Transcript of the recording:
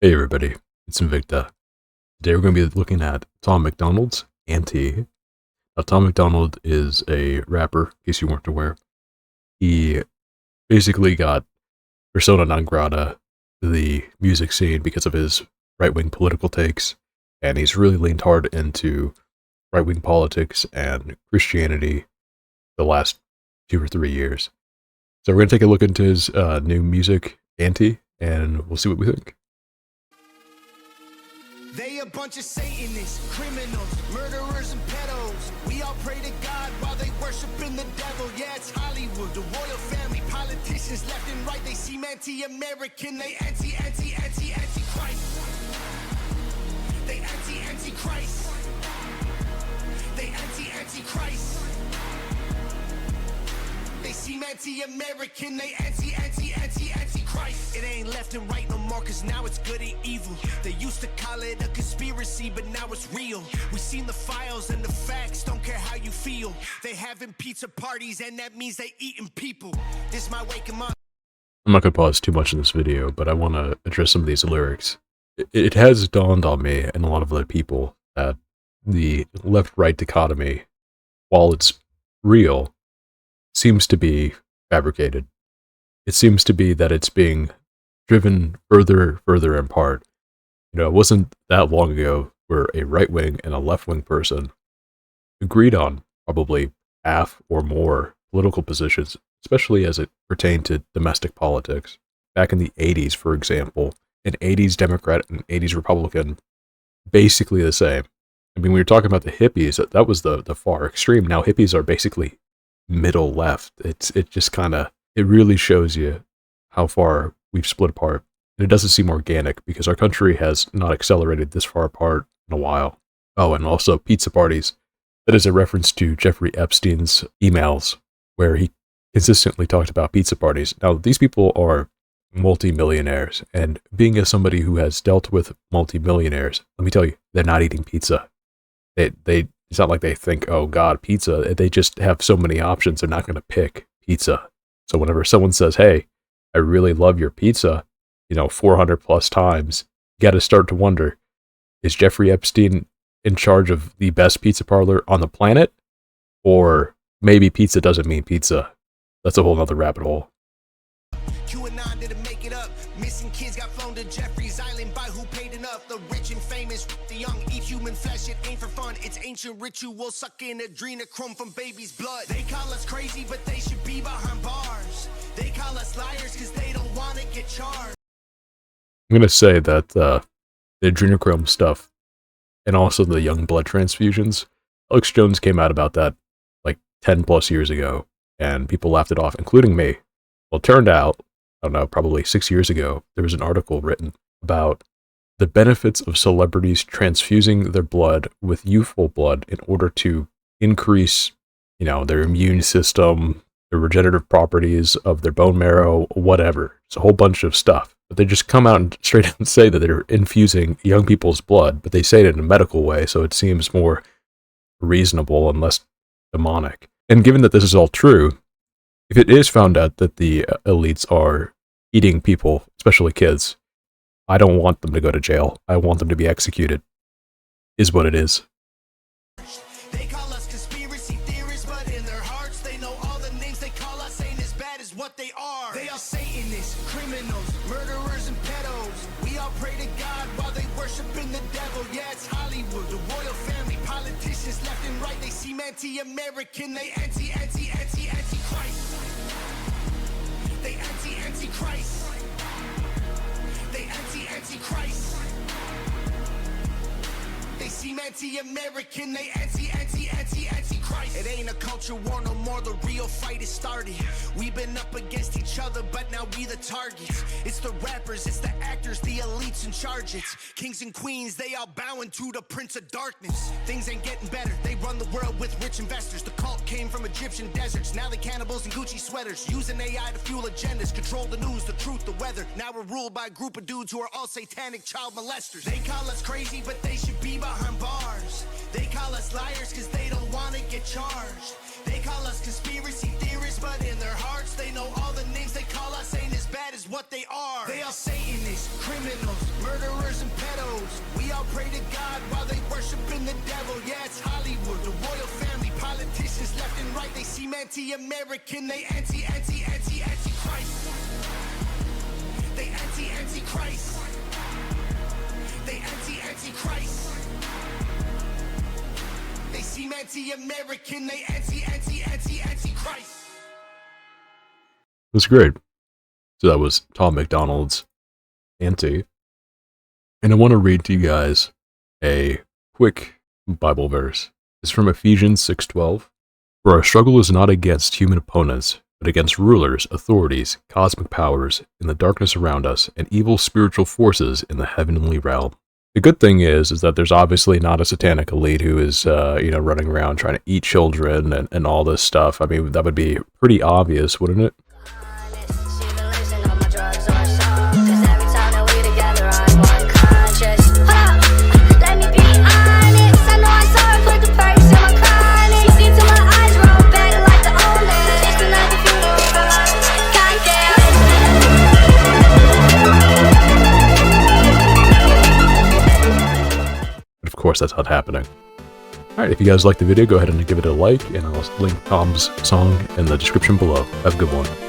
Hey everybody, it's Invicta. Today we're going to be looking at Tom MacDonald's Auntie. Now, Tom MacDonald is a rapper, in case you weren't aware. He basically got persona non grata to the music scene because of his right-wing political takes, and he's really leaned hard into right-wing politics and Christianity the last 2 or 3 years. So we're going to take a look into his new music, Auntie, and we'll see what we think. They a bunch of Satanists, criminals, murderers and pedos. We all pray to God while they worshiping the devil. Yeah, it's Hollywood, the royal family, politicians left and right. They seem anti-American, they anti-Christ. They anti-Christ. They anti-Christ. They seem anti-American, they anti-Christ. It ain't left and right no more, cause now it's good and evil. They used to call it a conspiracy, but now it's real. We seen the files and the facts, don't care how you feel. They having pizza parties, and that means they eating people. This might wake them up. I'm not going to pause too much in this video, but I want to address some of these lyrics. It has dawned on me and a lot of other people that the left-right dichotomy, while it's real, seems to be fabricated. It seems to be that it's being driven further in part. You know, it wasn't that long ago where a right-wing and a left-wing person agreed on probably half or more political positions, especially as it pertained to domestic politics. Back in the 80s, for example, an 80s Democrat and 80s Republican, basically the same. I mean, we were talking about the hippies, that was the far extreme. Now hippies are basically middle left. It just kind of, it really shows you how far we've split apart. And it doesn't seem organic because our country has not accelerated this far apart in a while. Oh, and also pizza parties. That is a reference to Jeffrey Epstein's emails where he consistently talked about pizza parties. Now, these people are multimillionaires, and being as somebody who has dealt with multimillionaires, let me tell you, they're not eating pizza. It's not like they think, oh God, pizza. They just have so many options, they're not going to pick pizza. So whenever someone says, hey, I really love your pizza, 400 plus times, you got to start to wonder, is Jeffrey Epstein in charge of the best pizza parlor on the planet? Or maybe pizza doesn't mean pizza. That's a whole other rabbit hole. QAnon didn't make it up. Missing kids got flown to Jeffrey's Island by who paid enough. The rich and famous, the young eat human flesh. It ain't for fun. It's ancient ritual, sucking adrenochrome from baby's blood. They call us crazy, but they should be behind bars. They call us liars because they don't want to get charged. I'm going to say that the adrenochrome stuff and also the young blood transfusions, Alex Jones came out about that like 10 plus years ago, and people laughed it off, including me. Well, it turned out, I don't know, probably 6 years ago, there was an article written about the benefits of celebrities transfusing their blood with youthful blood in order to increase, their immune system, the regenerative properties of their bone marrow, whatever. It's a whole bunch of stuff. But they just come out and straight up say that they're infusing young people's blood, but they say it in a medical way, so it seems more reasonable and less demonic. And given that this is all true, if it is found out that the elites are eating people, especially kids, I don't want them to go to jail. I want them to be executed, is what it is. They call us conspiracy theorists, but in their hearts they know all the names they call us ain't as bad as what they are. They are Satanists, criminals, murderers and pedos. We all pray to God while they worshiping the devil. Yeah, it's Hollywood, the royal family, politicians left and right. They seem anti-American, they anti-Christ. They anti-Christ. They anti-Christ. They seem anti-American, they anti-Christ. It ain't a culture war no more, the real fight is started. We've been up against each other, but now we the targets. It's the rappers, it's the actors, the elites in charge. It's kings and queens, they all bowing to the prince of darkness. Things ain't getting better, they run the world with rich investors. The cult came from Egyptian deserts, now they cannibals in Gucci sweaters. Using AI to fuel agendas, control the news, the truth, the weather. Now we're ruled by a group of dudes who are all satanic child molesters. They call us crazy, but they should be behind bars. They call us liars because they don't want to get charged. They call us conspiracy theorists, but in their hearts they know all the names they call us ain't as bad as what they are. They are Satanists, criminals, murderers all pray to God while they worshiping the devil. Yeah, it's Hollywood, the royal family, politicians left and right. They seem anti-American, they anti-Christ. They anti-Christ. They anti-Christ. They seem anti-American, they anti-Christ. That's great. So that was Tom MacDonald's Anti. And I want to read to you guys a quick Bible verse. It's from Ephesians 6:12. For our struggle is not against human opponents, but against rulers, authorities, cosmic powers in the darkness around us, and evil spiritual forces in the heavenly realm. The good thing is that there's obviously not a satanic elite who is, running around trying to eat children and all this stuff. I mean, that would be pretty obvious, wouldn't it? Of course, that's not happening. Alright, if you guys liked the video, go ahead and give it a like, and I'll link Tom's song in the description below. Have a good one.